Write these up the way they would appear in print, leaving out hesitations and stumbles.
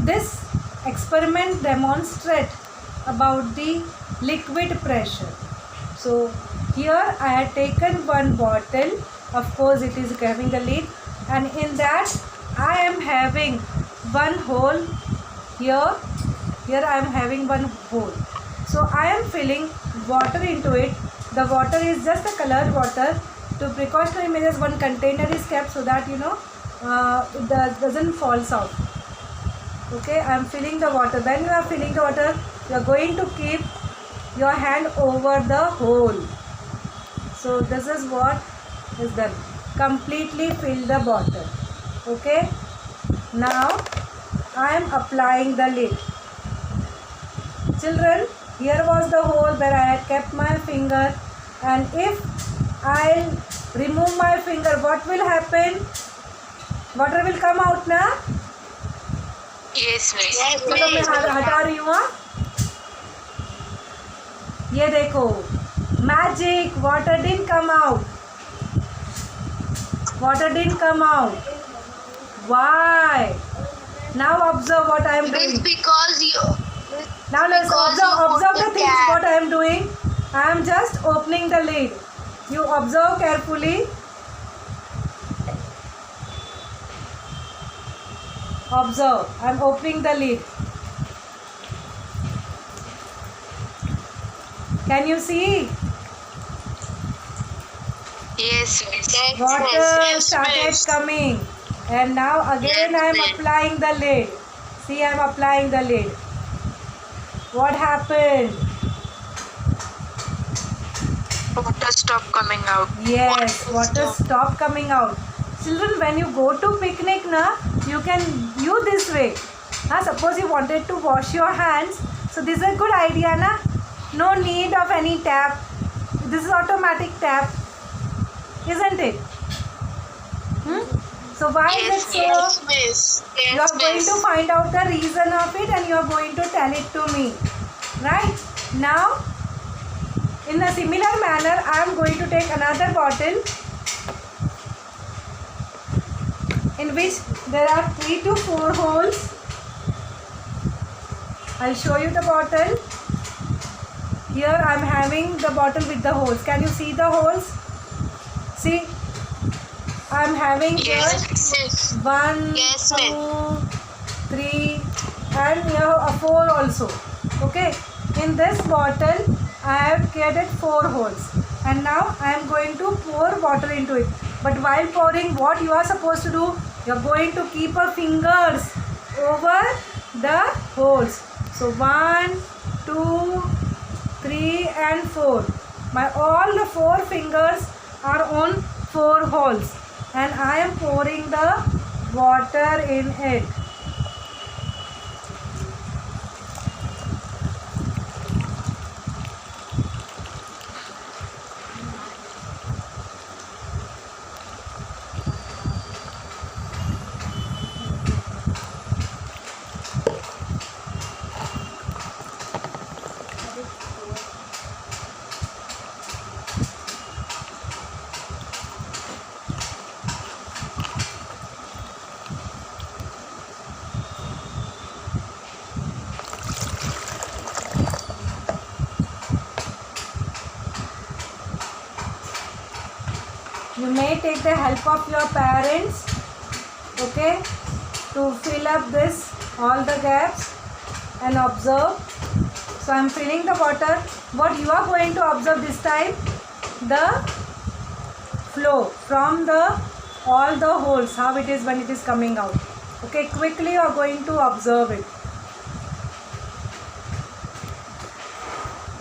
this experiment demonstrate about the liquid pressure. So here I had taken one bottle, of course it is having a lid, and in that I am having one hole here. Here I am having one hole. So I am filling water into it. The water is just a colored water. To precautionary measures, one container is kept so that it doesn't falls out. Okay, I am filling the water. When you are filling the water, you are going to keep your hand over the hole. So this is what is done. Completely fill the bottle. Okay. Now I am applying the lid. Children, here was the hole where I had kept my finger, and if I remove my finger, what will happen? Water will come out, na? Yes, miss. चलो मैं हटा रही हूँ. ये देखो, magic, water didn't come out. Water didn't come out. Why? Now observe what I am doing. It's because you. Now let's Because observe you the put the things cap. what I am doing. I am just opening the lid. You observe carefully. Observe. I am opening the lid. Can you see? Yes, miss. Water started coming, and now again I am Yes, applying the lid. See, I am applying the lid. What happened? Water stop coming out. Yes, water stop coming out. Children, when you go to picnic, na, you can use this way. Suppose you wanted to wash your hands, so this is a good idea, na? No need of any tap. This is automatic tap, isn't it? So why is it so? Yes, miss. You are going to find out the reason of it, and you are going to tell it to me. Right? Now, in a similar manner, I am going to take another bottle in which there are 3 to 4 holes. I'll show you the bottle. Here I am having the bottle with the holes. Can you see the holes? See, I am having here Yes, 1, Yes, 2, 3, and here 4 also. Okay, in this bottle I have created 4 holes, and now I am going to pour water into it. But while pouring, what you are supposed to do? You are going to keep your fingers over the holes. So 1, 2, 3 and 4. All the 4 fingers are on 4 holes, and I am pouring the water in it. You may take the help of your parents, okay, to fill up this, all the gaps, and observe. So I am filling the water. What you are going to observe this time? The flow from all the holes, how it is when it is coming out. Okay, quickly you are going to observe it.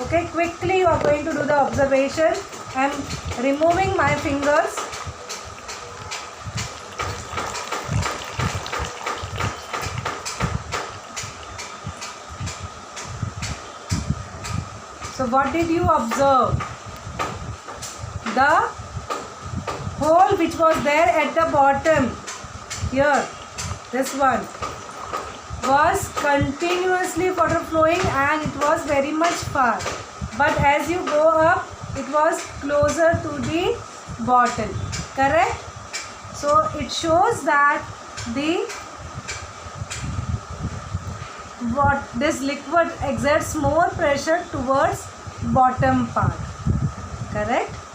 Okay, quickly you are going to do the observation. I am removing my fingers. So what did you observe? The hole which was there at the bottom, here, this one, was continuously water flowing, and it was very much far. But as you go up, it was closer to the bottle. Correct? So it shows that the what this liquid exerts more pressure towards bottom part. Correct?